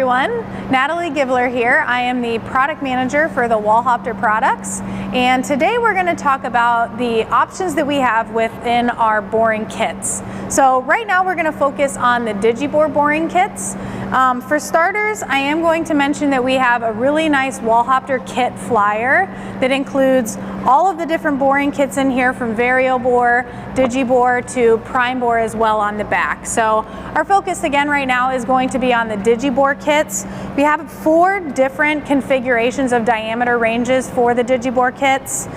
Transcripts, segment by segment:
everyone. Natalie Gibler here. I am the product manager for the Wohlhaupter products, and today we're going to talk about the options that we have within our boring kits. So right now we're going to focus on the DigiBore boring kits. For starters, I am going to mention that we have a really nice Wohlhaupter kit flyer that includes all of the different boring kits in here, from VarioBore, DigiBore to PrimeBore as well on the back. So our focus again right now is going to be on the DigiBore kits. We have 4 different configurations of diameter ranges for the DigiBore kits.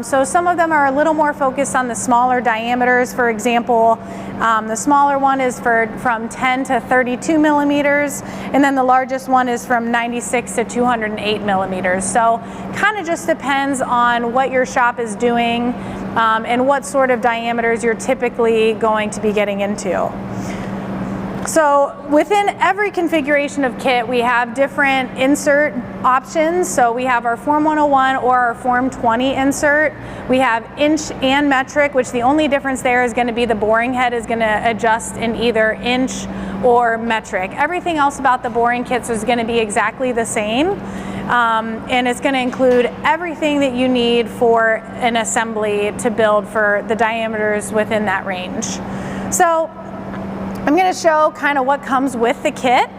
So some of them are a little more focused on the smaller diameters. For example, the smaller one is from 10 to 32 millimeters, and then the largest one is from 96 to 208 millimeters. So kind of just depends on what your shop is doing and what sort of diameters you're typically going to be getting into. So within every configuration of kit, we have different insert options. So we have our Form 101 or our Form 20 insert. We have inch and metric, which the only difference there is going to be the boring head is going to adjust in either inch or metric. Everything else about the boring kits is going to be exactly the same. And it's going to include everything that you need for an assembly to build for the diameters within that range. So I'm going to show kind of what comes with the kit.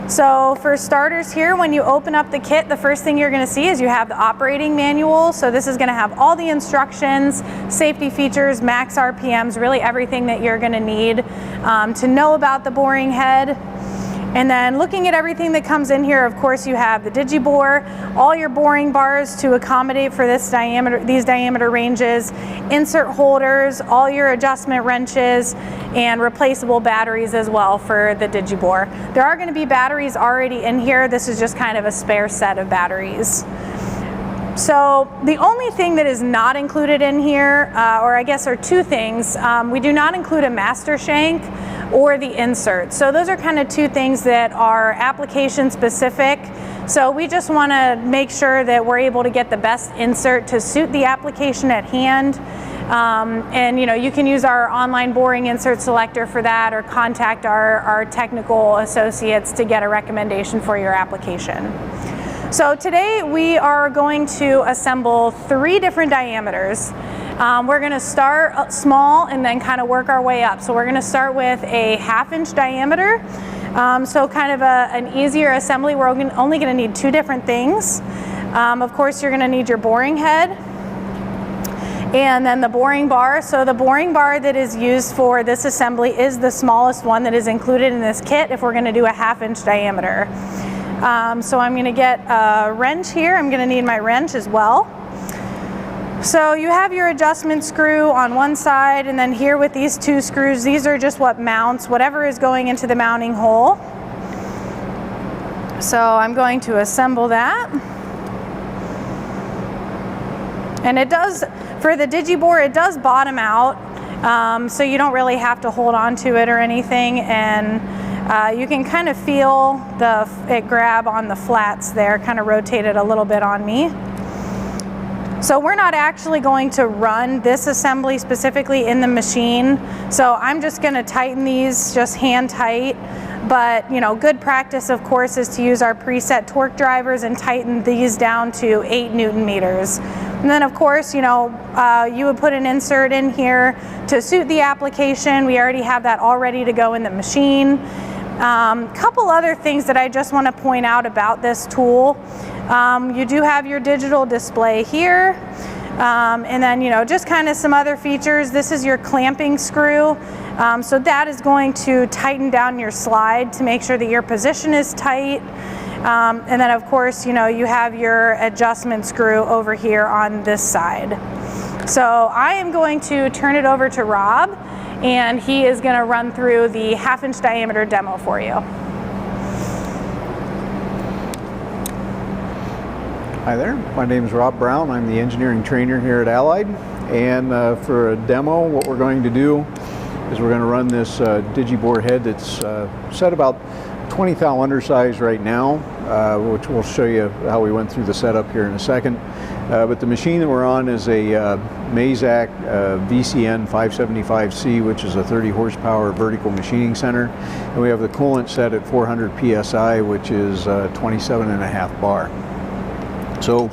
So for starters here, when you open up the kit, the first thing you're going to see is you have the operating manual. So this is going to have all the instructions, safety features, max RPMs, really everything that you're going to need to know about the boring head. And then looking at everything that comes in here, of course, you have the DigiBore, all your boring bars to accommodate for these diameter ranges, insert holders, all your adjustment wrenches, and replaceable batteries as well for the DigiBore. There are going to be batteries already in here. This is just kind of a spare set of batteries. So the only thing that is not included in here, or I guess are 2 things. We do not include a master shank or the insert. So those are kind of 2 things that are application specific. So we just want to make sure that we're able to get the best insert to suit the application at hand. And you can use our online boring insert selector for that, or contact our technical associates to get a recommendation for your application. So today we are going to assemble 3 different diameters. We're going to start small and then kind of work our way up. So we're going to start with a 1/2 inch diameter. So kind of an easier assembly. We're only going to need 2 different things. Of course, you're going to need your boring head and then the boring bar. So the boring bar that is used for this assembly is the smallest one that is included in this kit if we're going to do a 1/2 inch diameter. So I'm going to get a wrench here. I'm going to need my wrench as well. So you have your adjustment screw on one side, and then here with these 2 screws, these are just what mounts whatever is going into the mounting hole. So I'm going to assemble that. And it does, for the DigiBore, it does bottom out, so you don't really have to hold on to it or anything, and you can kind of feel it grab on the flats there, kind of rotate it a little bit on me. So we're not actually going to run this assembly specifically in the machine, so I'm just going to tighten these just hand tight. But good practice, of course, is to use our preset torque drivers and tighten these down to 8 Newton meters. And then, of course, you would put an insert in here to suit the application. We already have that all ready to go in the machine. Couple other things that I just want to point out about this tool. You do have your digital display here, and then just kind of some other features. This is your clamping screw, so that is going to tighten down your slide to make sure that your position is tight. And then, of course, you have your adjustment screw over here on this side. So I am going to turn it over to Rob, and he is going to run through the 1/2 inch diameter demo for you. Hi there, my name is Rob Brown. I'm the engineering trainer here at Allied, and for a demo what we're going to do is we're going to run this DigiBore head that's set about 20 thou undersize right now, which we'll show you how we went through the setup here in a second. But the machine that we're on is a Mazak VCN 575C, which is a 30 horsepower vertical machining center. And we have the coolant set at 400 PSI, which is 27.5 bar. So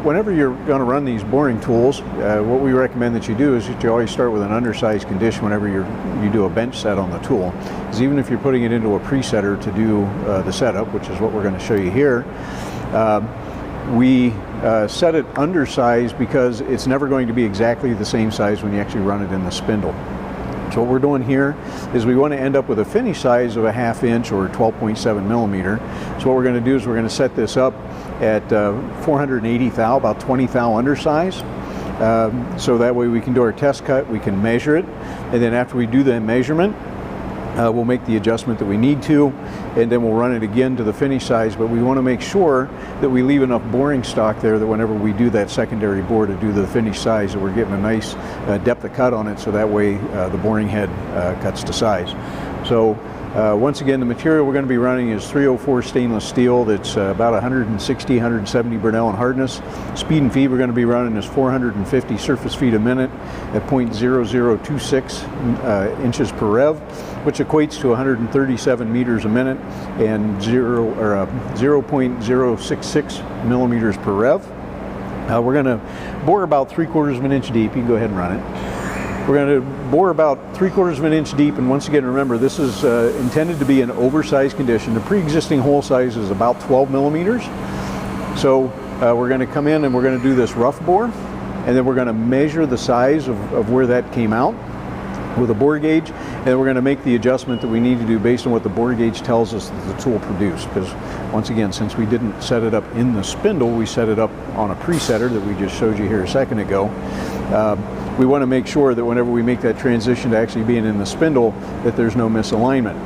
whenever you're going to run these boring tools, what we recommend that you do is that you always start with an undersized condition whenever you do a bench set on the tool. Because even if you're putting it into a presetter to do the setup, which is what we're going to show you here, we set it undersized because it's never going to be exactly the same size when you actually run it in the spindle. So what we're doing here is we want to end up with a finish size of a 1/2 inch or 12.7 millimeter. So what we're going to do is we're going to set this up at 480 thou, about 20 thou undersize. So that way we can do our test cut, we can measure it, and then after we do that measurement, we'll make the adjustment that we need to, and then we'll run it again to the finish size. But we want to make sure that we leave enough boring stock there that whenever we do that secondary bore to do the finish size, that we're getting a nice depth of cut on it, so that way the boring head cuts to size. So once again, the material we're going to be running is 304 stainless steel that's about 160, 170 Bernal in hardness. Speed and feed we're going to be running is 450 surface feet a minute at 0.0026 inches per rev, which equates to 137 meters a minute and 0.066 millimeters per rev. We're going to bore about 3/4 of an inch deep. You can go ahead and run it. We're going to bore about 3/4 of an inch deep, and once again, remember, this is intended to be an oversized condition. The pre-existing hole size is about 12 millimeters. So we're going to come in and we're going to do this rough bore, and then we're going to measure the size of where that came out with a bore gauge, and then we're going to make the adjustment that we need to do based on what the bore gauge tells us that the tool produced. Because once again, since we didn't set it up in the spindle, we set it up on a presetter that we just showed you here a second ago. We want to make sure that whenever we make that transition to actually being in the spindle, that there's no misalignment.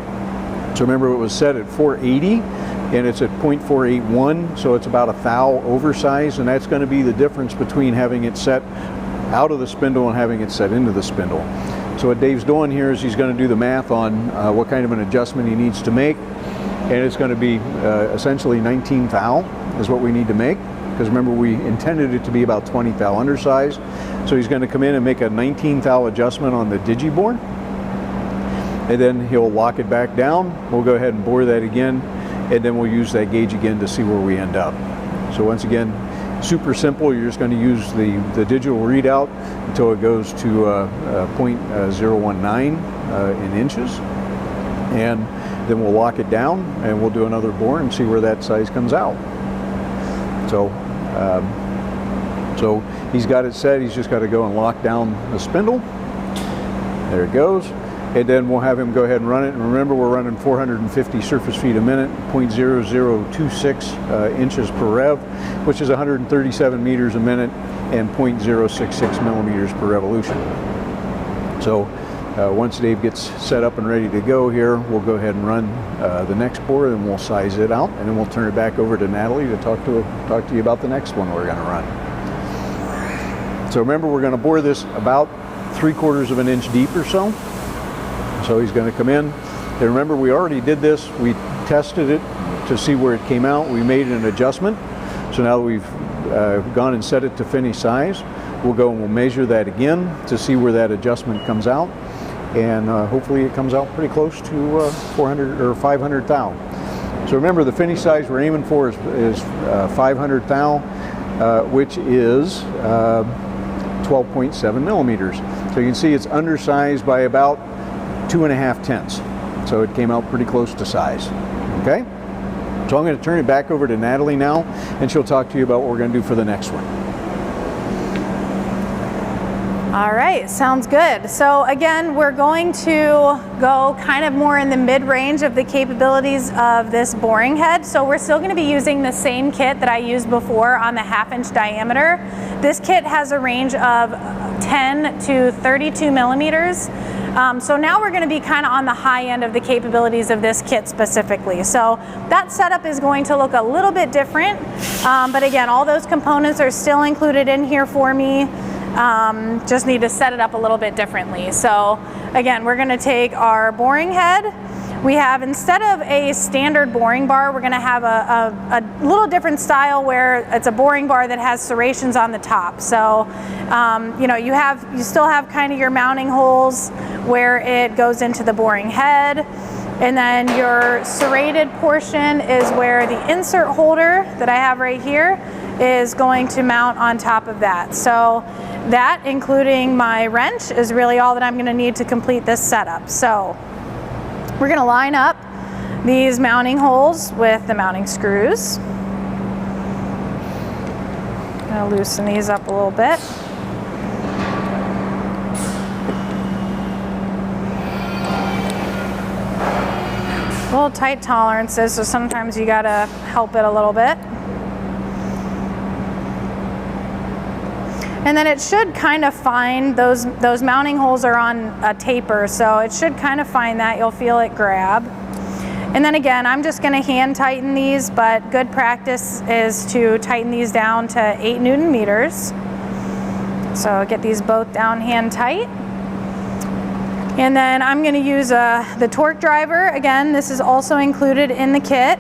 So remember, it was set at 480 and it's at 0.481, so it's about a thou oversized, and that's going to be the difference between having it set out of the spindle and having it set into the spindle. So what Dave's doing here is he's going to do the math on what kind of an adjustment he needs to make, and it's going to be essentially 19 thou is what we need to make. Because remember, we intended it to be about 20 thou undersize. So he's going to come in and make a 19 thou adjustment on the DigiBore, and then he'll lock it back down. We'll go ahead and bore that again, and then we'll use that gauge again to see where we end up. So once again, super simple. You're just going to use the digital readout until it goes to 0.019 in inches, and then we'll lock it down and we'll do another bore and see where that size comes out. So he's got it set. He's just got to go and lock down the spindle. There it goes. And then we'll have him go ahead and run it. And remember, we're running 450 surface feet a minute, 0.0026 inches per rev, which is 137 meters a minute and 0.066 millimeters per revolution. So once Dave gets set up and ready to go here, we'll go ahead and run the next bore, and we'll size it out, and then we'll turn it back over to Natalie to talk to you about the next one we're going to run. So remember, we're going to bore this about 3/4 of an inch deep or so. So he's going to come in, and remember, we already did this. We tested it to see where it came out. We made an adjustment. So now that we've gone and set it to finish size, we'll go and we'll measure that again to see where that adjustment comes out. And hopefully it comes out pretty close to 400 or 500 thou. So remember, the finish size we're aiming for is 500 thou, which is 12.7 millimeters. So you can see it's undersized by about 2.5 tenths. So it came out pretty close to size. Okay? So I'm going to turn it back over to Natalie now, and she'll talk to you about what we're going to do for the next one. All right, sounds good. So again, we're going to go kind of more in the mid-range of the capabilities of this boring head. So we're still going to be using the same kit that I used before on the 1/2 inch diameter. This kit has a range of 10 to 32 millimeters. So now we're going to be kind of on the high end of the capabilities of this kit specifically. So that setup is going to look a little bit different. But again, all those components are still included in here for me. Just need to set it up a little bit differently. So again, we're going to take our boring head, we have, instead of a standard boring bar, we're going to have a little different style where it's a boring bar that has serrations on the top. So you know, you still have kind of your mounting holes where it goes into the boring head, and then your serrated portion is where the insert holder that I have right here is going to mount on top of that. So that, including my wrench, is really all that I'm going to need to complete this setup. So we're going to line up these mounting holes with the mounting screws. I'm going to loosen these up a little bit. A little tight tolerances, so sometimes you got to help it a little bit. And then it should kind of find those mounting holes are on a taper, so it should kind of find that. You'll feel it grab. And then again, I'm just going to hand tighten these, but good practice is to tighten these down to 8 Newton meters. So get these both down hand tight. And then I'm going to use the torque driver. Again, this is also included in the kit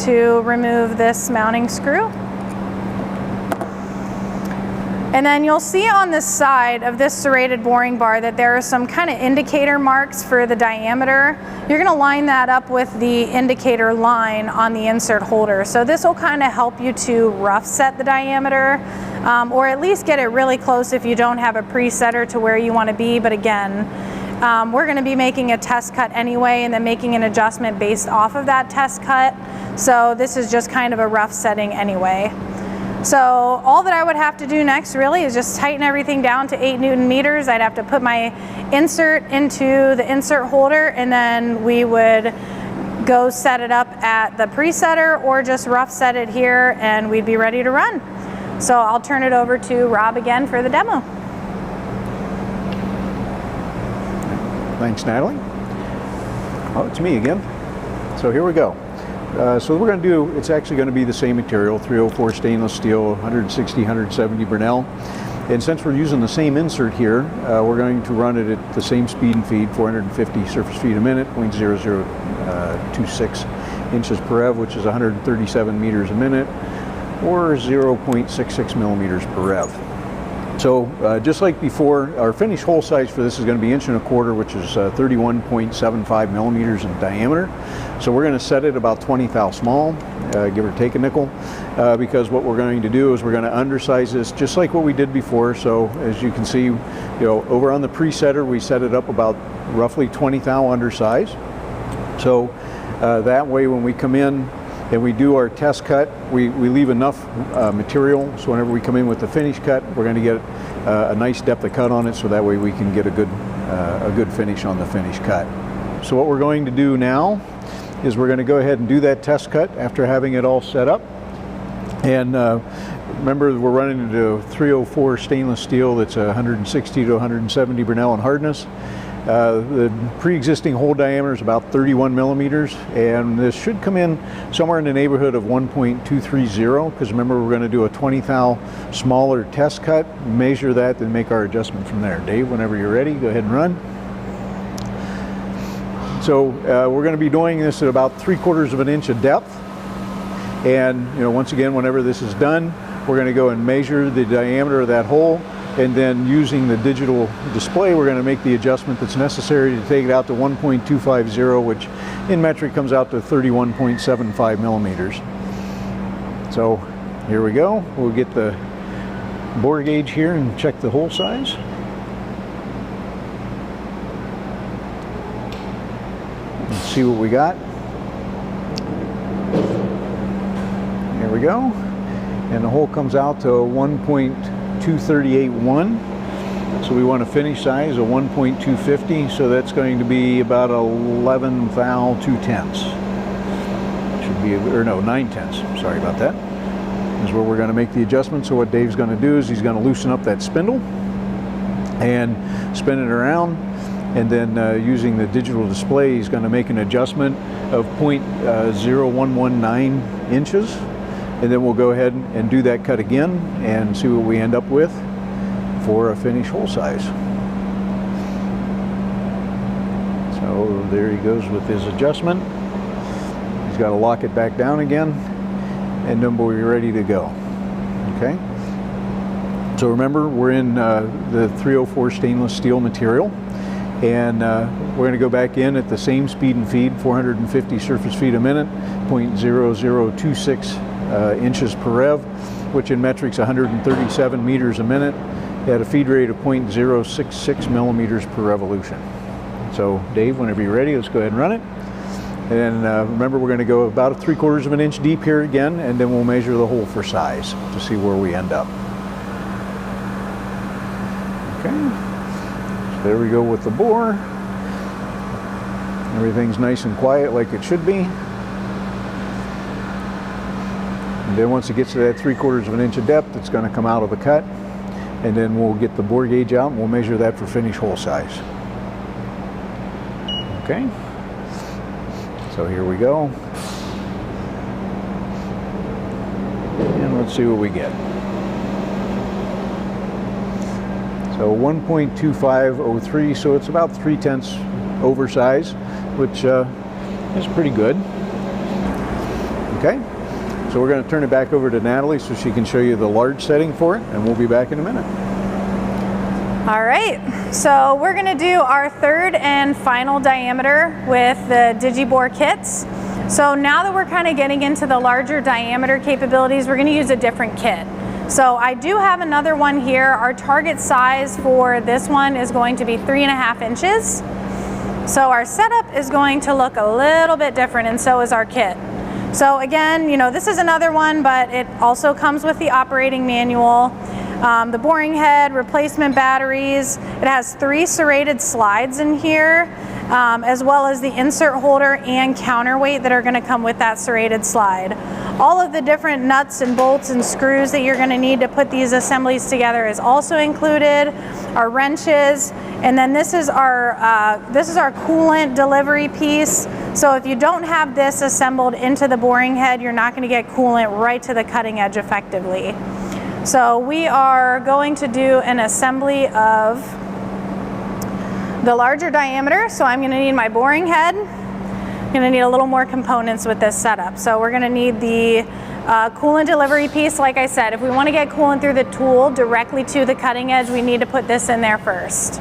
to remove this mounting screw. And then you'll see on the side of this serrated boring bar that there are some kind of indicator marks for the diameter. You're going to line that up with the indicator line on the insert holder. So this will kind of help you to rough set the diameter, or at least get it really close if you don't have a presetter to where you want to be. But again, we're going to be making a test cut anyway and then making an adjustment based off of that test cut. So this is just kind of a rough setting anyway. So all that I would have to do next really is just tighten everything down to 8 Newton meters. I'd have to put my insert into the insert holder, and then we would go set it up at the presetter or just rough set it here, and we'd be ready to run. So I'll turn it over to Rob again for the demo. Thanks, Natalie. Oh, it's me again. So here we go. So what we're going to do, it's actually going to be the same material, 304 stainless steel, 160, 170 Bernal. And since we're using the same insert here, we're going to run it at the same speed and feed, 450 surface feet a minute, 0.0026 inches per rev, which is 137 meters a minute, or 0.66 millimeters per rev. So just like before, our finished hole size for this is going to be 1 1/4 inches, which is 31.75 millimeters in diameter. So we're going to set it about 20 thou small, give or take a nickel, because what we're going to do is we're going to undersize this just like what we did before. So as you can see, you know, over on the presetter we set it up about roughly 20 thou undersize. So that way when we come in and we do our test cut, we leave enough material, so whenever we come in with the finish cut, we're going to get a nice depth of cut on it, so that way we can get a good finish on the finish cut. So what we're going to do now is we're going to go ahead and do that test cut after having it all set up. And remember, we're running into 304 stainless steel that's 160 to 170 Bernal in hardness. The pre-existing hole diameter is about 31 millimeters, and this should come in somewhere in the neighborhood of 1.230, because remember, we're going to do a 20 thou smaller test cut, measure that, then make our adjustment from there. Dave, whenever you're ready, go ahead and run. So we're going to be doing this at about 3/4 inch of depth, and you know, once again, whenever this is done, we're going to go and measure the diameter of that hole. And then using the digital display, we're going to make the adjustment that's necessary to take it out to 1.250, which in metric comes out to 31.75 millimeters. So here we go. We'll get the bore gauge here and check the hole size. Let's see what we got. Here we go. And the hole comes out to 1.2381, so we want a finish size of 1.250, so that's going to be about 11 thou 2/10. Should be, or no, 9/10. Sorry about that. This is where we're going to make the adjustment. So what Dave's going to do is he's going to loosen up that spindle and spin it around, and then using the digital display, he's going to make an adjustment of 0.0119 inches. And then we'll go ahead and do that cut again and see what we end up with for a finished hole size. So So there he goes with his adjustment. He's got to lock it back down again, and then we'll be ready to go. Okay. So remember, we're in the 304 stainless steel material, and we're going to go back in at the same speed and feed, 450 surface feet a minute, 0.0026 inches per rev, which in metrics 137 meters a minute, at a feed rate of 0.066 millimeters per revolution. So Dave, whenever you're ready, let's go ahead and run it. And remember, we're going to go about 3/4 of an inch deep here again, and then we'll measure the hole for size to see where we end up. Okay, so there we go with the bore. Everything's nice and quiet like it should be. And then once it gets to that 3/4 of an inch of depth, it's going to come out of the cut, and then we'll get the bore gauge out and we'll measure that for finish hole size. Okay, so here we go, and let's see what we get. So 1.2503, so it's about 3/10 oversize, which is pretty good. Okay, so we're going to turn it back over to Natalie so she can show you the large setting for it, and we'll be back in a minute. All right, so we're going to do our third and final diameter with the DigiBore kits. So now that we're kind of getting into the larger diameter capabilities, we're going to use a different kit. So I do have another one here. Our target size for this one is going to be 3.5 inches. So our setup is going to look a little bit different, and so is our kit. So again, you know, this is another one, but it also comes with the operating manual, the boring head, replacement batteries. It has 3 serrated slides in here, as well as the insert holder and counterweight that are going to come with that serrated slide. All of the different nuts and bolts and screws that you're going to need to put these assemblies together is also included. Our wrenches, and then this is our coolant delivery piece. So if you don't have this assembled into the boring head, you're not going to get coolant right to the cutting edge effectively. So we are going to do an assembly of the larger diameter. So I'm going to need my boring head. I'm going to need a little more components with this setup. So we're going to need the coolant delivery piece. Like I said, if we want to get coolant through the tool directly to the cutting edge, we need to put this in there first.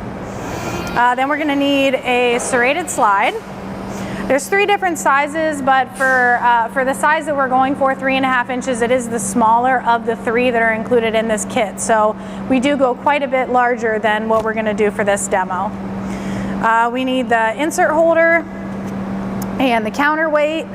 Then we're going to need a serrated slide. There's 3 different sizes, but for the size that we're going for, 3.5 inches, it is the smaller of the 3 that are included in this kit. So we do go quite a bit larger than what we're going to do for this demo. We need the insert holder and the counterweight,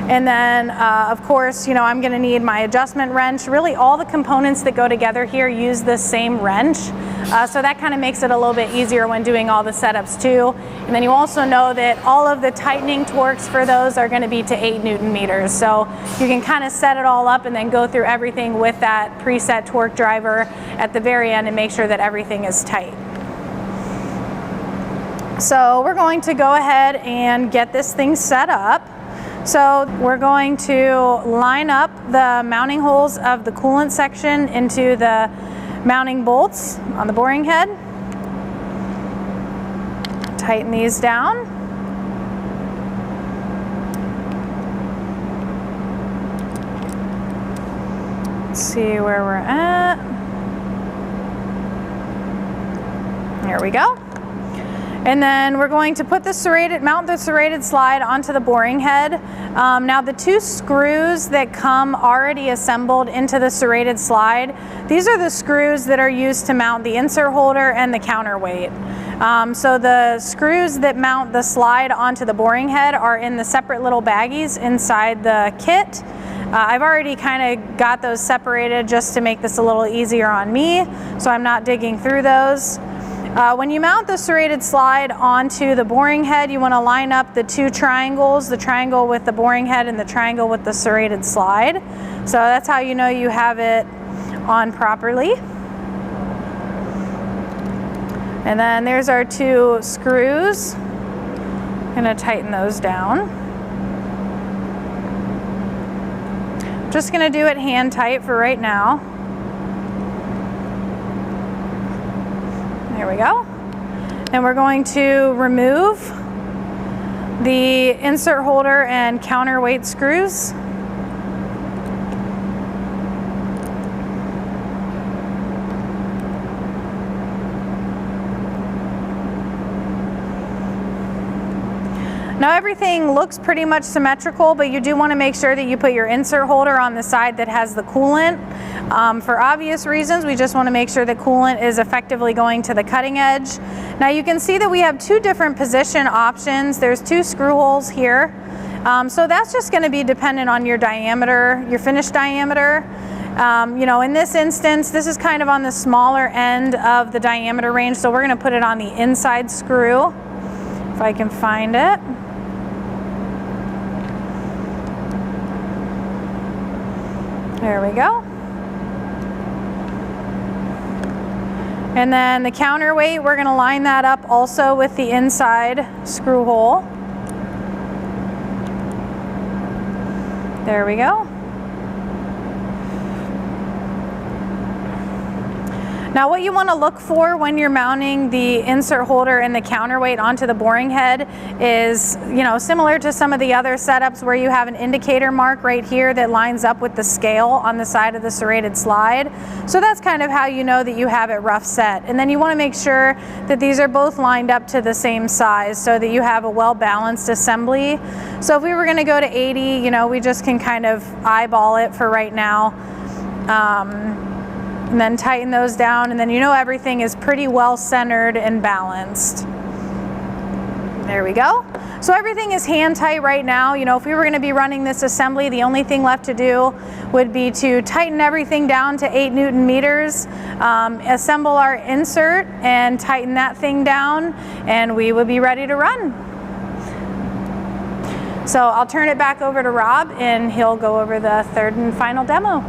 and then of course, you know, I'm going to need my adjustment wrench. Really, all the components that go together here use the same wrench, so that kind of makes it a little bit easier when doing all the setups too. And then you also know that all of the tightening torques for those are going to be to 8 Newton meters, so you can kind of set it all up and then go through everything with that preset torque driver at the very end and make sure that everything is tight. So we're going to go ahead and get this thing set up. So we're going to line up the mounting holes of the coolant section into the mounting bolts on the boring head. Tighten these down. Let's see where we're at. There we go. And then we're going to put the mount the serrated slide onto the boring head. Now the 2 screws that come already assembled into the serrated slide, these are the screws that are used to mount the insert holder and the counterweight. So the screws that mount the slide onto the boring head are in the separate little baggies inside the kit. I've already kind of got those separated just to make this a little easier on me, so I'm not digging through those. When you mount the serrated slide onto the boring head, you want to line up the 2 triangles, the triangle with the boring head and the triangle with the serrated slide. So that's how you know you have it on properly. And then there's our 2 screws. I'm going to tighten those down. Just going to do it hand tight for right now. There we go. And we're going to remove the insert holder and counterweight screws. Now everything looks pretty much symmetrical, but you do want to make sure that you put your insert holder on the side that has the coolant. For obvious reasons, we just want to make sure that coolant is effectively going to the cutting edge. Now you can see that we have two different position options. There's two screw holes here. So that's just going to be dependent on your diameter, your finish diameter. You know, in this instance, this is kind of on the smaller end of the diameter range, so we're going to put it on the inside screw, if I can find it. There we go. And then the counterweight, we're going to line that up also with the inside screw hole. There we go. Now what you want to look for when you're mounting the insert holder and the counterweight onto the boring head is, you know, similar to some of the other setups where you have an indicator mark right here that lines up with the scale on the side of the serrated slide. So that's kind of how you know that you have it rough set. And then you want to make sure that these are both lined up to the same size so that you have a well-balanced assembly. So if we were going to go to 80, you know, we just can kind of eyeball it for right now. And then tighten those down, and then you know everything is pretty well centered and balanced. There we go. So everything is hand tight right now. You know, if we were going to be running this assembly, the only thing left to do would be to tighten everything down to 8 Newton meters, assemble our insert and tighten that thing down, and we would be ready to run. So I'll turn it back over to Rob and he'll go over the third and final demo.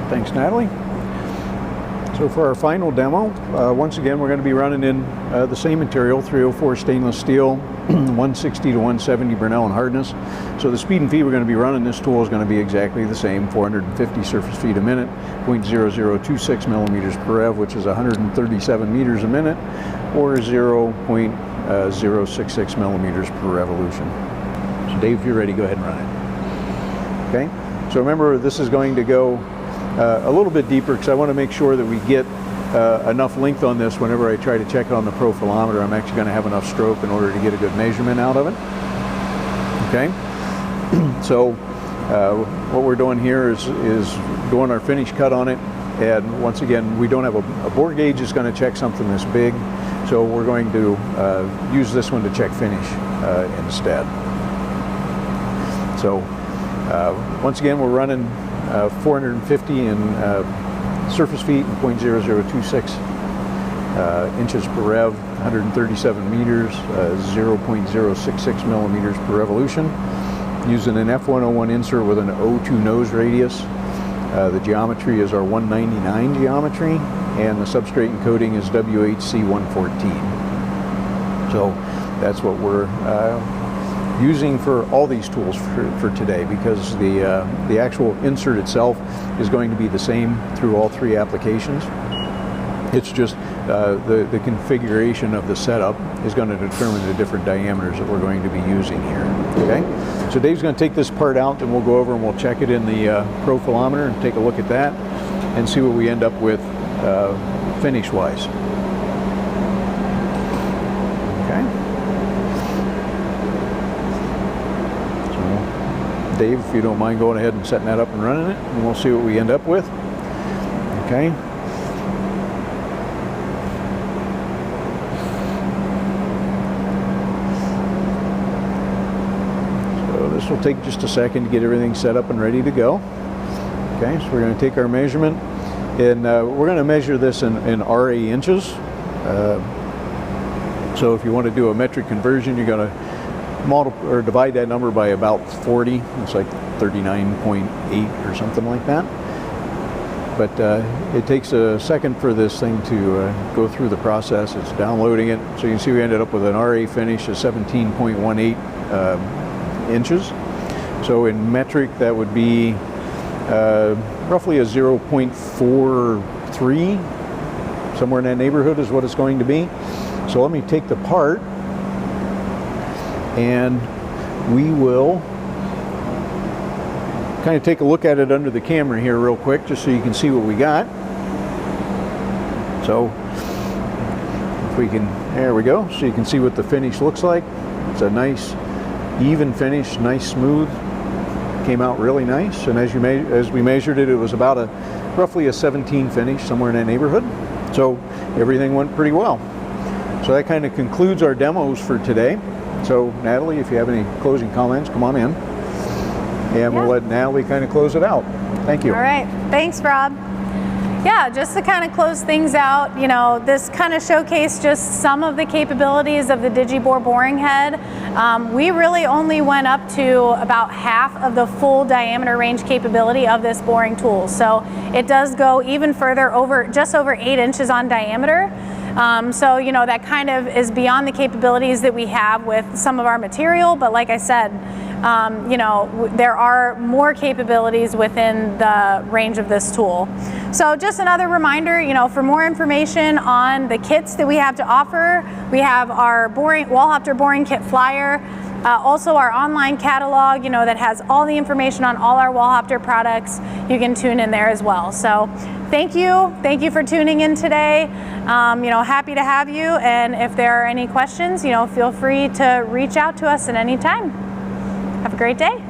Thanks, Natalie. So for our final demo, once again, we're going to be running in the same material, 304 stainless steel, 160 to 170 Bernal hardness. So the speed and feed we're going to be running this tool is going to be exactly the same, 450 surface feet a minute, 0.0026 millimeters per rev, which is 137 meters a minute, or 0.066 millimeters per revolution. So Dave, if you're ready, go ahead and run it. Okay, so remember this is going to go a little bit deeper because I want to make sure that we get enough length on this. Whenever I try to check it on the profilometer, I'm actually going to have enough stroke in order to get a good measurement out of it. Okay, so what we're doing here is doing our finish cut on it, and once again we don't have a bore gauge that's going to check something this big, so we're going to use this one to check finish instead. So once again we're running 450 in surface feet and 0.0026 inches per rev, 137 meters, 0.066 millimeters per revolution. Using an F101 insert with an O2 nose radius. The geometry is our 199 geometry, and the substrate and coating is WHC 114. So that's what we're using for all these tools for today, because the actual insert itself is going to be the same through all three applications. It's just the configuration of the setup is going to determine the different diameters that we're going to be using here. Okay, so Dave's going to take this part out and we'll go over and we'll check it in the profilometer and take a look at that and see what we end up with finish wise. Okay. Dave, if you don't mind going ahead and setting that up and running it, and we'll see what we end up with. Okay. So this will take just a second to get everything set up and ready to go. Okay, so we're going to take our measurement, and we're going to measure this in RA inches. So if you want to do a metric conversion, you're going to multiply or divide that number by about 40. It's like 39.8 or something like that. But it takes a second for this thing to go through the process. It's downloading it. So you can see we ended up with an RA finish of 17.18 inches. So in metric, that would be roughly a 0.43, somewhere in that neighborhood is what it's going to be. So let me take the part and we will kind of take a look at it under the camera here real quick, just so you can see what we got. So if we can, there we go, so you can see what the finish looks like. It's a nice even finish, nice smooth, came out really nice, and as we measured it, it was about roughly a 17 finish, somewhere in that neighborhood. So everything went pretty well. So that kind of concludes our demos for today. So Natalie, if you have any closing comments, come on in. And we'll let Natalie kind of close it out. Thank you. All right. Thanks, Rob. Yeah, just to kind of close things out, you know, this kind of showcased just some of the capabilities of the DigiBore boring head. We really only went up to about half of the full diameter range capability of this boring tool. So it does go even further, just over 8 inches on diameter. So, you know, that kind of is beyond the capabilities that we have with some of our material, but like I said, you know, there are more capabilities within the range of this tool. So just another reminder, you know, for more information on the kits that we have to offer, we have our Wohlhaupter boring kit flyer, also our online catalog, you know, that has all the information on all our Wohlhaupter products. You can tune in there as well. So thank you for tuning in today. You know, happy to have you, and if there are any questions, you know, feel free to reach out to us at any time. Have a great day.